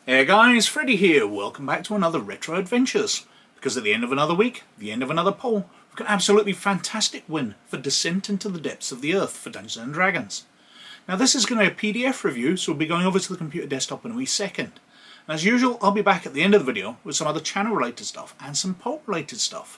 Hey guys, Freddy here. Welcome back to another Retro Adventures. Because at the end of another week, the end of another poll, we've got an absolutely fantastic win for Descent into the Depths of the Earth for Dungeons & Dragons. Now this is going to be a PDF review, so we'll be going over to the computer desktop in a wee second. And as usual, I'll be back at the end of the video with some other channel related stuff and some poll related stuff.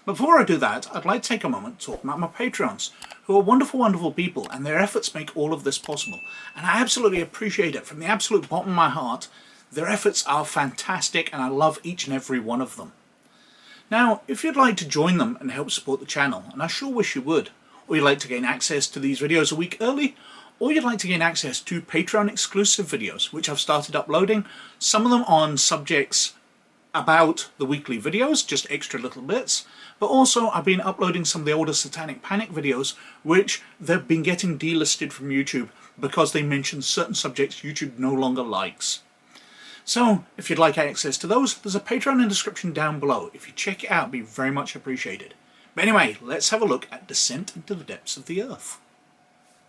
But before I do that, I'd like to take a moment to talk about my Patreons, who are wonderful, wonderful people, and their efforts make all of this possible. And I absolutely appreciate it from the absolute bottom of my heart. Their efforts are fantastic and I love each and every one of them. Now, if you'd like to join them and help support the channel, and I sure wish you would, or you'd like to gain access to these videos a week early, or you'd like to gain access to Patreon exclusive videos, which I've started uploading, some of them on subjects about the weekly videos, just extra little bits, but also I've been uploading some of the older Satanic Panic videos, which they've been getting delisted from YouTube because they mention certain subjects YouTube no longer likes. So, if you'd like access to those, there's a Patreon in the description down below. If you check it out, it'd be very much appreciated. But anyway, let's have a look at Descent into the Depths of the Earth.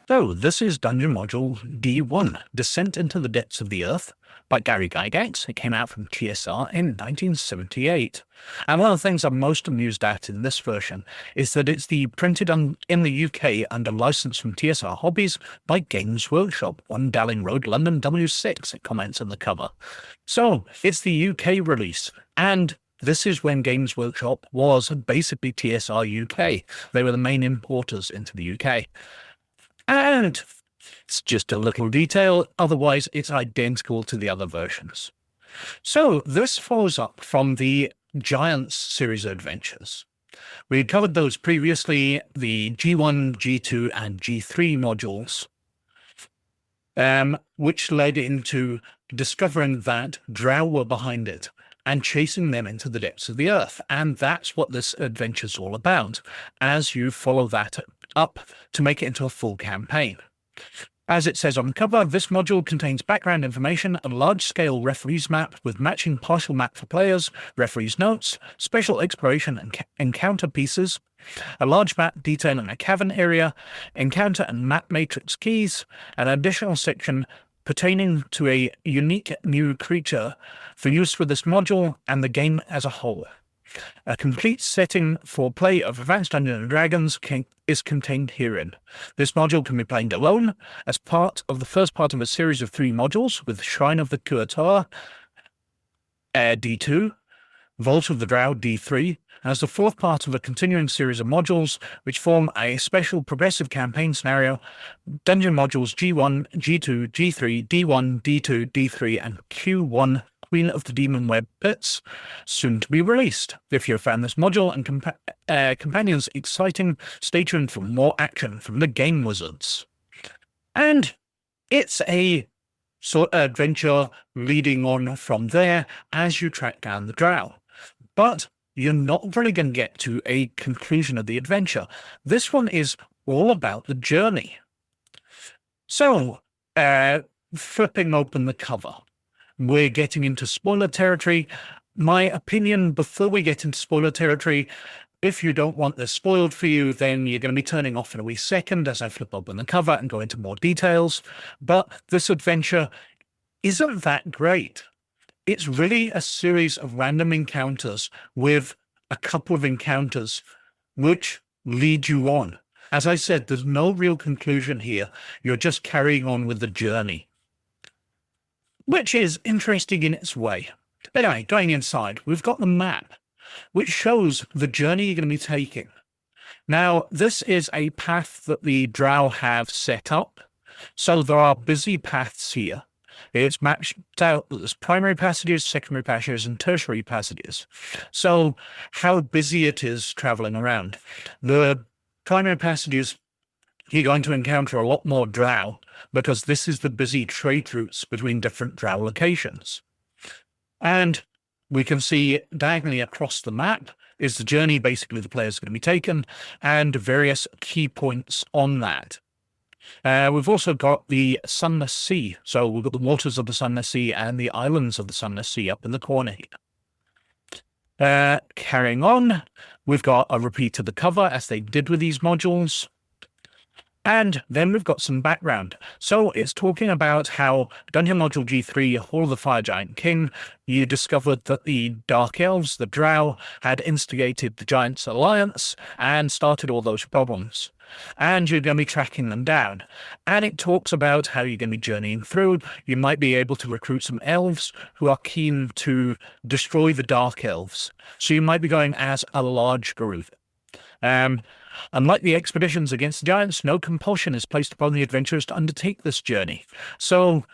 So, this is Dungeon Module D1, Descent into the Depths of the Earth, by Gary Gygax. It came out from TSR in 1978. And one of the things I'm most amused at in this version is that it's printed in the UK under license from TSR Hobbies by Games Workshop, 1 Dowling Road, London W6, it comments on the cover. So, it's the UK release, and this is when Games Workshop was basically TSR UK. They were the main importers into the UK. And it's just a little detail, otherwise it's identical to the other versions. So this follows up from the Giants series of adventures. We had covered those previously, the G1, G2 and G3 modules, which led into discovering that drow were behind it and chasing them into the depths of the earth. And that's what this adventure's all about, as you follow that up to make it into a full campaign. As it says on the cover, this module contains background information, a large-scale referees map with matching partial map for players, referees notes, special exploration and encounter pieces, a large map detailing a cavern area, encounter and map matrix keys, an additional section pertaining to a unique new creature for use with this module and the game as a whole. A complete setting for play of Advanced Dungeons & Dragons is contained herein. This module can be played alone as part of the first part of a series of 3 modules with SHRINE of the KUo-TOA D2, VAULT of the DROW D3, and as the 4th part of a continuing series of modules which form a special progressive campaign scenario, Dungeon Modules G1, G2, G3, D1, D2, D3, and Q1 Queen of the Demon Web Pits, soon to be released. If you found this module and companions exciting, stay tuned for more action from the game wizards. And it's a sort of adventure leading on from there as you track down the drow. But you're not really going to get to a conclusion of the adventure. This one is all about the journey. So, flipping open the cover, we're getting into spoiler territory. My opinion, before we get into spoiler territory, if you don't want this spoiled for you, then you're going to be turning off in a wee second as I flip open the cover and go into more details. But this adventure isn't that great. It's really a series of random encounters with a couple of encounters which lead you on. As I said, there's no real conclusion here. You're just carrying on with the journey, which is interesting in its way. Anyway, going inside, we've got the map, which shows the journey you're going to be taking. Now, this is a path that the drow have set up, so there are busy paths here. It's mapped out that there's primary passages, secondary passages, and tertiary passages. So, how busy it is traveling around. The primary passages, you're going to encounter a lot more drow, because this is the busy trade routes between different drow locations. And we can see diagonally across the map is the journey basically the player's going to be taken, and various key points on that. We've also got the Sunless Sea. So we've got the waters of the Sunless Sea and the islands of the Sunless Sea up in the corner here. Carrying on, we've got a repeat of the cover as they did with these modules. And then we've got some background. So it's talking about how Dungeon Module G3, Hall of the Fire Giant King, you discovered that the Dark Elves, the Drow, had instigated the Giants' Alliance and started all those problems. And you're going to be tracking them down. And it talks about how you're going to be journeying through. You might be able to recruit some elves who are keen to destroy the Dark Elves. So you might be going as a large group. Unlike the expeditions against the giants, no compulsion is placed upon the adventurers to undertake this journey. So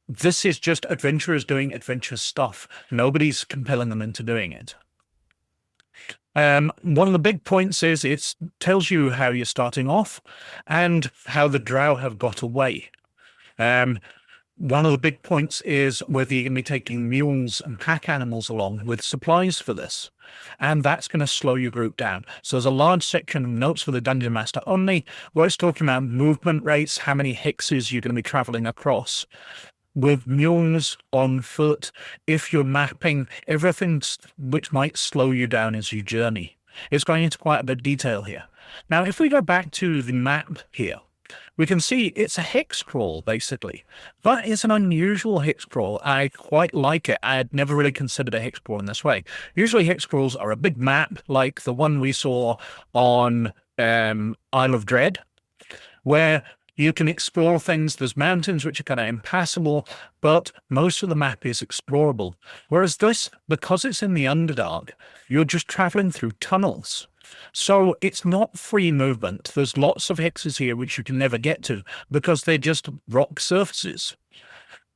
this is just adventurers doing adventure stuff. Nobody's compelling them into doing it. One of the big points is it tells you how you're starting off and how the drow have got away. One of the big points is whether you're going to be taking mules and pack animals along with supplies for this. And that's going to slow your group down. So there's a large section of notes for the Dungeon Master only, where it's talking about movement rates, how many hexes you're going to be traveling across. With mules on foot, if you're mapping everything which might slow you down as you journey. It's going into quite a bit of detail here. Now, if we go back to the map here, we can see it's a hex crawl, basically. But it's an unusual hex crawl. I quite like it. I had never really considered a hex crawl in this way. Usually hex crawls are a big map, like the one we saw on Isle of Dread, where you can explore things. There's mountains which are kind of impassable, but most of the map is explorable. Whereas this, because it's in the Underdark, you're just traveling through tunnels. So it's not free movement. There's lots of hexes here which you can never get to because they're just rock surfaces.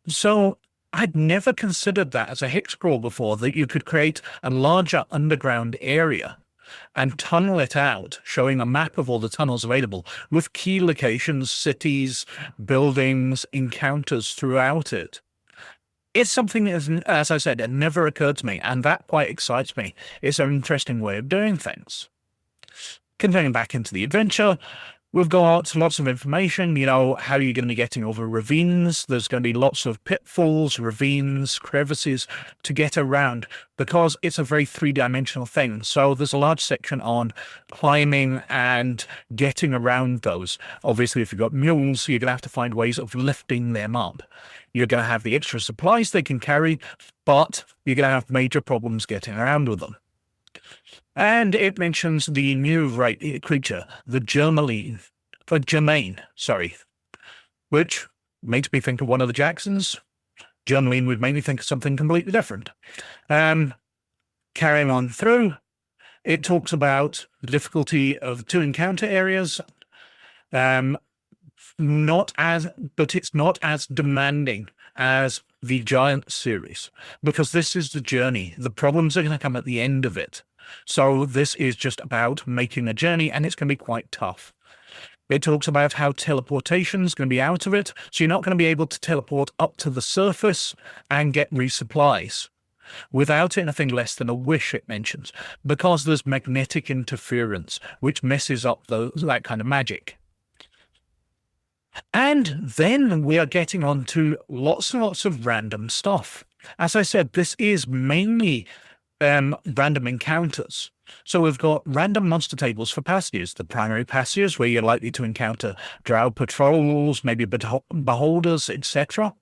So I'd never considered that as a hex crawl before, that you could create a larger underground area and tunnel it out, showing a map of all the tunnels available with key locations, cities, buildings, encounters throughout it. It's something that, as I said, it never occurred to me, and that quite excites me. It's an interesting way of doing things. Continuing back into the adventure, we've got lots of information, how you're going to be getting over ravines. There's going to be lots of pitfalls, ravines, crevices to get around because it's a very three-dimensional thing. So there's a large section on climbing and getting around those. Obviously, if you've got mules, you're going to have to find ways of lifting them up. You're going to have the extra supplies they can carry, but you're going to have major problems getting around with them. And it mentions the new creature, the Germain, which makes me think of one of the Jacksons. Germain would make me think of something completely different. Carrying on through, it talks about the difficulty of 2 encounter areas, but it's not as demanding as the Giant series, because this is the journey. The problems are going to come at the end of it. So this is just about making a journey, and it's going to be quite tough. It talks about how teleportation is going to be out of it, so you're not going to be able to teleport up to the surface and get resupplies without anything less than a wish, it mentions, because there's magnetic interference, which messes up that kind of magic. And then we are getting on to lots and lots of random stuff. As I said, this is mainly random encounters. So we've got random monster tables for passages. The primary passages, where you're likely to encounter drow patrols, maybe beholders, etc.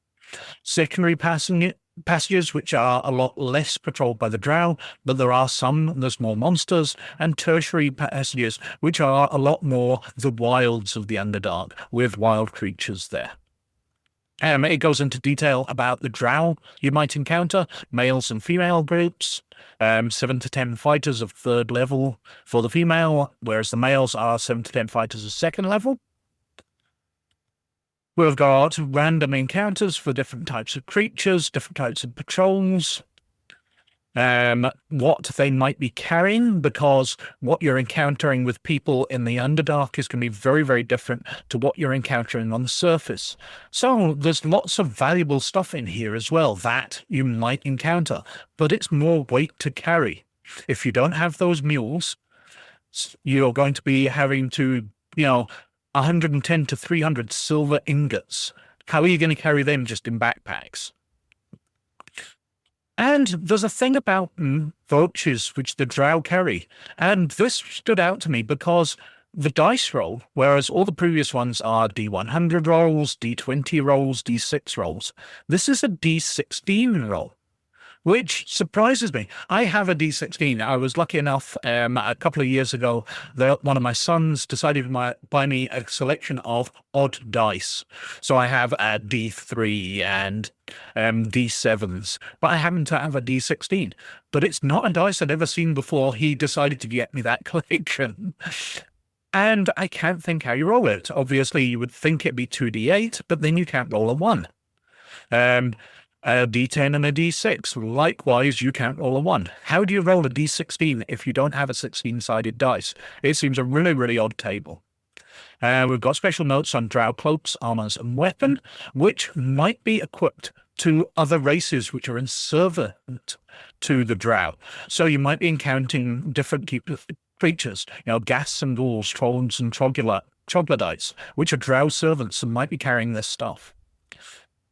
Secondary passages, which are a lot less patrolled by the drow, but there are some, there's more monsters. And tertiary passages, which are a lot more the wilds of the Underdark, with wild creatures there. It goes into detail about the drow you might encounter, males and female groups, 7 to 10 fighters of 3rd level for the female, whereas the males are 7 to 10 fighters of 2nd level. We've got random encounters for different types of creatures, different types of patrols, what they might be carrying, because what you're encountering with people in the Underdark is going to be very, very different to what you're encountering on the surface. So there's lots of valuable stuff in here as well that you might encounter, but it's more weight to carry. If you don't have those mules, you're going to be having to, 110 to 300 silver ingots. How are you going to carry them just in backpacks? And there's a thing about vultures which the drow carry, and this stood out to me because the dice roll, whereas all the previous ones are D100 rolls, D20 rolls, D6 rolls, this is a D16 roll, which surprises me. I have a D16. I was lucky enough a couple of years ago that one of my sons decided to buy me a selection of odd dice. So I have a D3 and D7s, but I happen to have a D16. But it's not a dice I'd ever seen before. He decided to get me that collection. And I can't think how you roll it. Obviously, you would think it'd be 2d8, but then you can't roll a 1. A d10 and a d6. Likewise, you can't roll a 1. How do you roll a d16 if you don't have a 16-sided dice? It seems a really, really odd table. We've got special notes on drow cloaks, armors, and weapon, which might be equipped to other races which are in servant to the drow. So you might be encountering different creatures, ghast and ghouls, trolls and troglodytes, which are drow servants and might be carrying this stuff.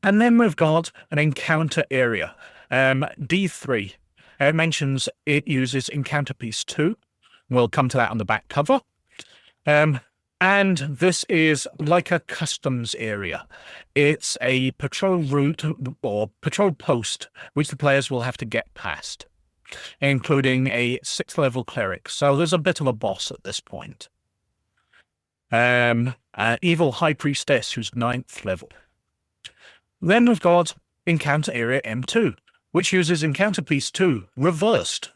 And then we've got an encounter area. D3. It mentions it uses encounter piece 2. We'll come to that on the back cover. And this is like a customs area. It's a patrol route or patrol post which the players will have to get past, including a 6th level cleric. So there's a bit of a boss at this point. Evil High Priestess, who's 9th level. Then we've got Encounter Area M2, which uses Encounter Piece 2, reversed.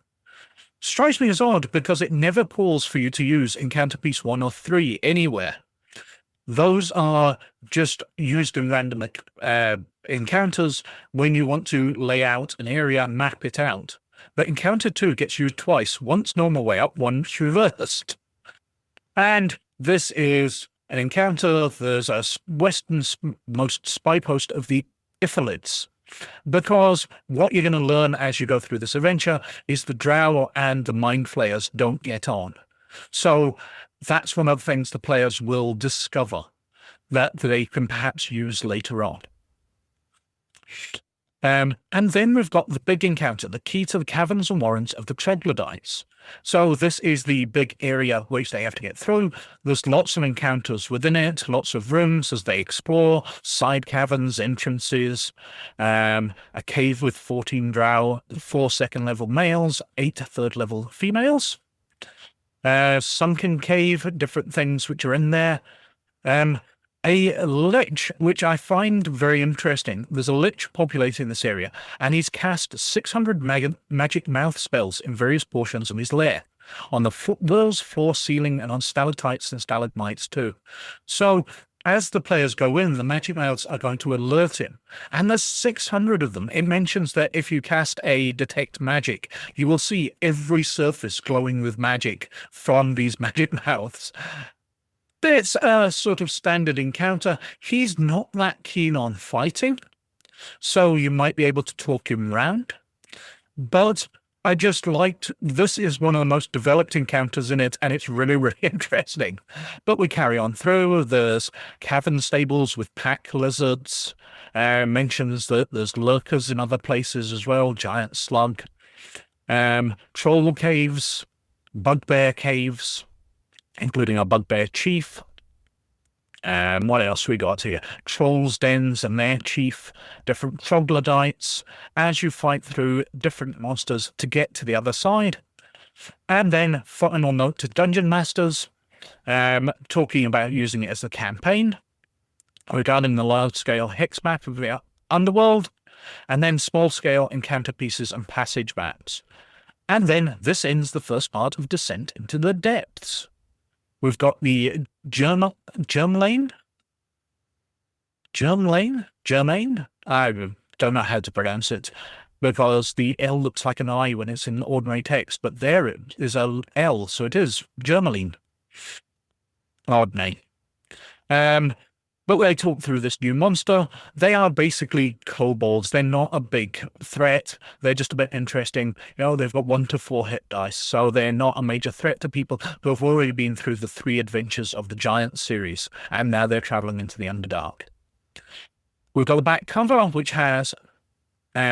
Strikes me as odd because it never calls for you to use Encounter Piece 1 or 3 anywhere. Those are just used in random encounters when you want to lay out an area and map it out. But Encounter 2 gets used twice, once normal way up, once reversed. And this is an encounter. There's a westernmost spy post of the Ithalids, because what you're going to learn as you go through this adventure is the drow and the mind flayers don't get on. So that's one of the things the players will discover that they can perhaps use later on. And then we've got the big encounter, the key to the caverns and warrens of the troglodytes. So this is the big area which they have to get through. There's lots of encounters within it, lots of rooms as they explore, side caverns, entrances, a cave with 14 drow, 4 2nd-level males, 8 3rd-level females, sunken cave, different things which are in there. A lich, which I find very interesting. There's a lich populating this area, and he's cast 600 magic mouth spells in various portions of his lair, on the walls, floor, ceiling, and on stalactites and stalagmites too. So, as the players go in, the magic mouths are going to alert him, and there's 600 of them. It mentions that if you cast a detect magic, you will see every surface glowing with magic from these magic mouths. It's a sort of standard encounter. He's not that keen on fighting, so you might be able to talk him round. But I just liked, this is one of the most developed encounters in it, and it's really, really interesting. But we carry on through. There's cavern stables with pack lizards. Mentions that there's lurkers in other places as well, giant slug. Troll caves, bugbear caves, including our bugbear chief. What else we got here? Trolls' dens and their chief, different troglodytes, as you fight through different monsters to get to the other side. And then, final note to Dungeon Masters, talking about using it as a campaign, regarding the large-scale hex map of the underworld, and then small-scale encounter pieces and passage maps. And then this ends the first part of Descent into the Depths. We've got the Germain? I don't know how to pronounce it, because the L looks like an I when it's in ordinary text, but there it is a L, so it is Germain. Odd name. But when I talk through this new monster, they are basically kobolds. They're not a big threat. They're just a bit interesting. They've got 1 to 4 hit dice, so they're not a major threat to people who have already been through the 3 adventures of the Giant series, and now they're traveling into the Underdark. We've got the back cover, which has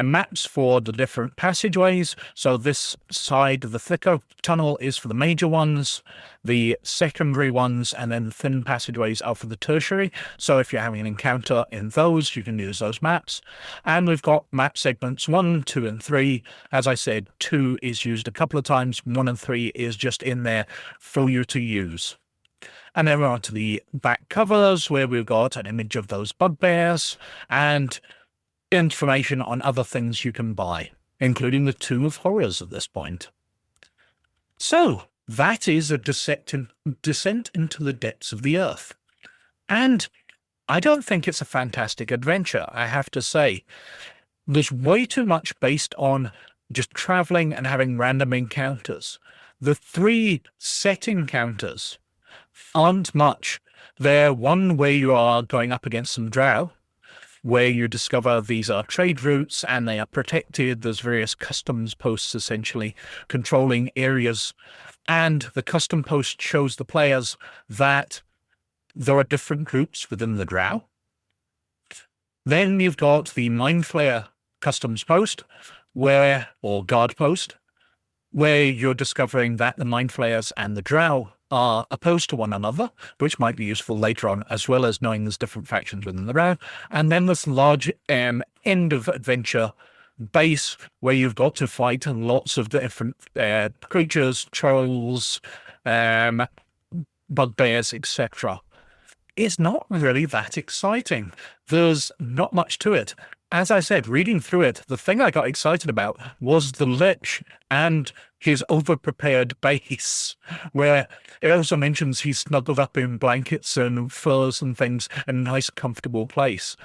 maps for the different passageways. So this side of the thicker tunnel is for the major ones, the secondary ones, and then the thin passageways are for the tertiary. So if you're having an encounter in those, you can use those maps. And we've got map segments 1, 2, and 3. As I said, 2 is used a couple of times, 1 and 3 is just in there for you to use. And then we're on to the back covers, where we've got an image of those bugbears and information on other things you can buy, including the Tomb of Horrors at this point. So that is a descent into the depths of the earth. And I don't think it's a fantastic adventure, I have to say. There's way too much based on just traveling and having random encounters. The 3 set encounters aren't much. They're one where you are going up against some drow, where you discover these are trade routes and they are protected. There's various customs posts essentially controlling areas. And the custom post shows the players that there are different groups within the drow. Then you've got the Mind Flayer customs post, or guard post, where you're discovering that the Mind Flayers and the drow are opposed to one another, which might be useful later on, as well as knowing there's different factions within the drow. And then this large end of adventure base where you've got to fight lots of different creatures, trolls, bugbears, etc. It's not really that exciting. There's not much to it. As I said, reading through it, the thing I got excited about was the Lich and his over-prepared base, where it also mentions he's snuggled up in blankets and furs and things in a nice, comfortable place.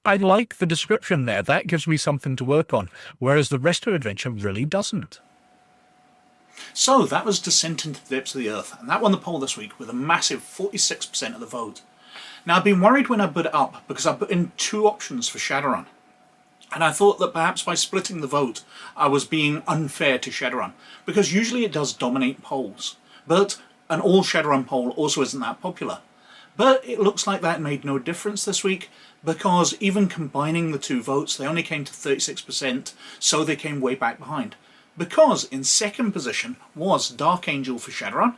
I like the description there. That gives me something to work on, whereas the rest of the adventure really doesn't. So that was Descent into the Depths of the Earth, and that won the poll this week with a massive 46% of the vote. Now, I've been worried when I put it up because I put in 2 options for Shadowrun. And I thought that perhaps by splitting the vote, I was being unfair to Shadowrun, because usually it does dominate polls. But an all Shadowrun poll also isn't that popular. But it looks like that made no difference this week, because even combining the 2 votes, they only came to 36%, so they came way back behind. Because in second position was Dark Angel for Shadowrun.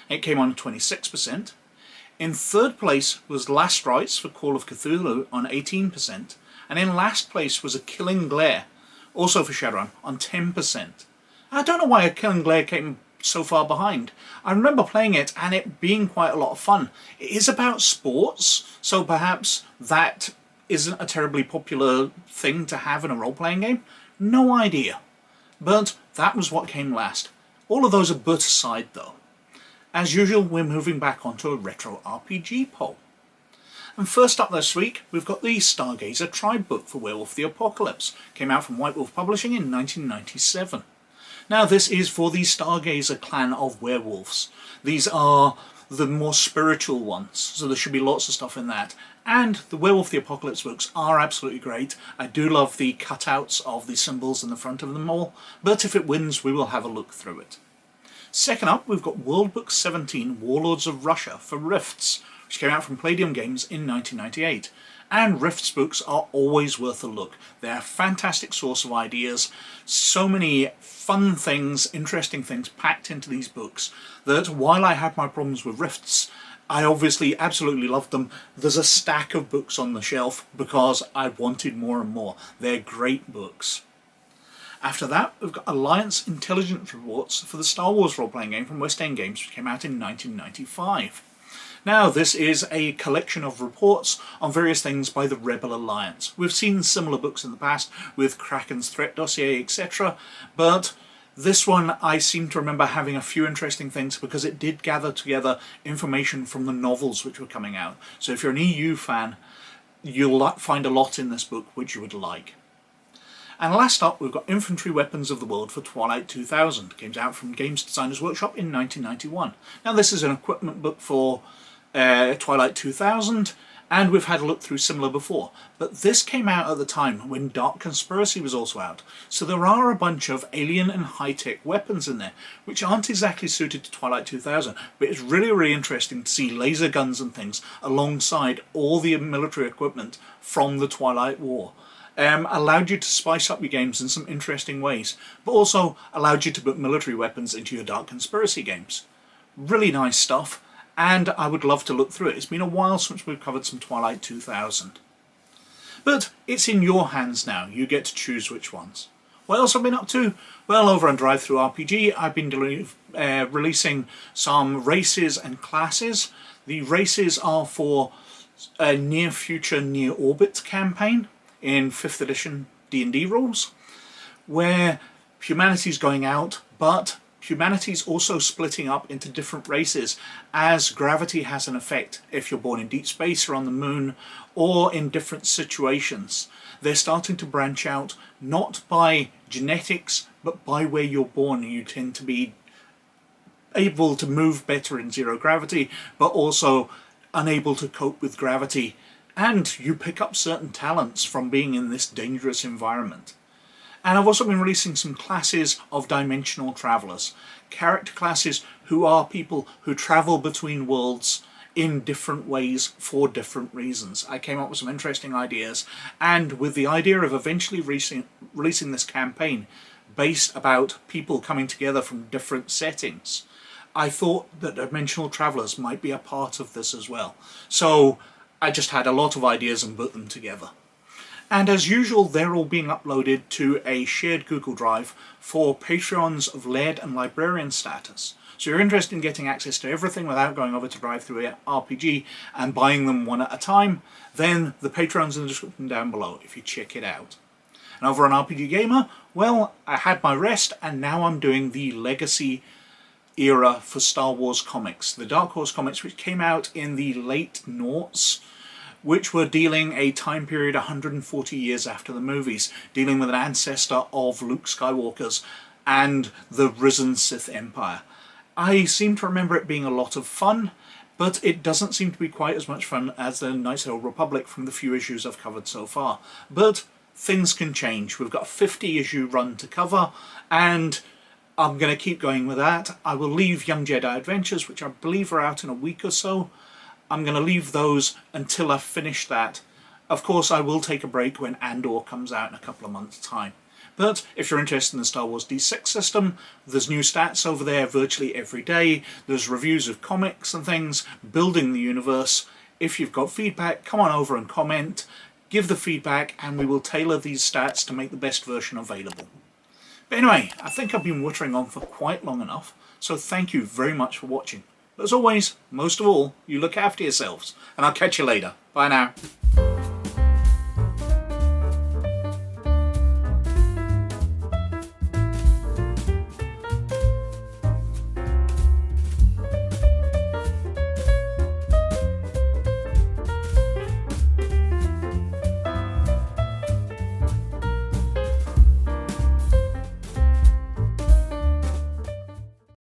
It came on 26%. In third place was Last Rites for Call of Cthulhu on 18%. And in last place was A Killing Glare, also for Shadowrun, on 10%. I don't know why A Killing Glare came so far behind. I remember playing it and it being quite a lot of fun. It is about sports, so perhaps that isn't a terribly popular thing to have in a role-playing game. No idea. But that was what came last. All of those are but aside though. As usual, we're moving back onto a retro RPG poll. And first up this week, we've got the Stargazer Tribe book for Werewolf the Apocalypse. Came out from White Wolf Publishing in 1997. Now this is for the Stargazer clan of werewolves. These are the more spiritual ones, so there should be lots of stuff in that. And the Werewolf the Apocalypse books are absolutely great. I do love the cutouts of the symbols in the front of them all, but if it wins, we will have a look through it. Second up, we've got World Book 17, Warlords of Russia for Rifts, which came out from Palladium Games in 1998. And Rifts books are always worth a look. They're a fantastic source of ideas. So many fun things, interesting things packed into these books that while I had my problems with Rifts, I obviously absolutely loved them. There's a stack of books on the shelf because I wanted more and more. They're great books. After that, we've got Alliance Intelligence Reports for the Star Wars role-playing game from West End Games, which came out in 1995. Now, this is a collection of reports on various things by the Rebel Alliance. We've seen similar books in the past with Kraken's Threat Dossier, etc., but this one I seem to remember having a few interesting things because it did gather together information from the novels which were coming out. So if you're an EU fan, you'll find a lot in this book which you would like. And last up, we've got Infantry Weapons of the World for Twilight 2000. Came out from Games Designers Workshop in 1991. Now this is an equipment book for Twilight 2000, and we've had a look through similar before. But this came out at the time when Dark Conspiracy was also out. So there are a bunch of alien and high-tech weapons in there, which aren't exactly suited to Twilight 2000, but it's really, really interesting to see laser guns and things alongside all the military equipment from the Twilight War. allowed you to spice up your games in some interesting ways, but also allowed you to put military weapons into your Dark Conspiracy games. Really nice stuff, and I would love to look through it. It's been a while since we've covered some Twilight 2000. But it's in your hands now. You get to choose which ones. What else have I been up to? Well, over on Drive-Thru-RPG, I've been releasing some races and classes. The races are for a Near Future, Near Orbit campaign in 5th edition D&D rules, where humanity's going out, but humanity's also splitting up into different races as gravity has an effect if you're born in deep space or on the moon or in different situations. They're starting to branch out not by genetics but by where you're born. You tend to be able to move better in zero gravity but also unable to cope with gravity, and you pick up certain talents from being in this dangerous environment. And I've also been releasing some classes of dimensional travelers, character classes who are people who travel between worlds in different ways for different reasons. I came up with some interesting ideas, and with the idea of eventually releasing this campaign based about people coming together from different settings, I thought that dimensional travelers might be a part of this as well. So I just had a lot of ideas and put them together. And as usual, they're all being uploaded to a shared Google Drive for Patreons of Laird and Librarian status. So you're interested in getting access to everything without going over to Drive-Thru-RPG and buying them one at a time, then the Patreon's in the description down below if you check it out. And over on RPG Gamer, well, I had my rest and now I'm doing the Legacy era for Star Wars comics. The Dark Horse comics, which came out in the late noughts, which were dealing a time period 140 years after the movies, dealing with an ancestor of Luke Skywalker's and the risen Sith Empire. I seem to remember it being a lot of fun, but it doesn't seem to be quite as much fun as the Knights of the Old Republic from the few issues I've covered so far. But things can change. We've got a 50-issue run to cover, and I'm going to keep going with that. I will leave Young Jedi Adventures, which I believe are out in a week or so. I'm going to leave those until I've finished that. Of course, I will take a break when Andor comes out in a couple of months' time. But if you're interested in the Star Wars D6 system, there's new stats over there virtually every day. There's reviews of comics and things, building the universe. If you've got feedback, come on over and comment. Give the feedback and we will tailor these stats to make the best version available. But anyway, I think I've been wittering on for quite long enough, so thank you very much for watching. But as always, most of all, you look after yourselves, and I'll catch you later. Bye now.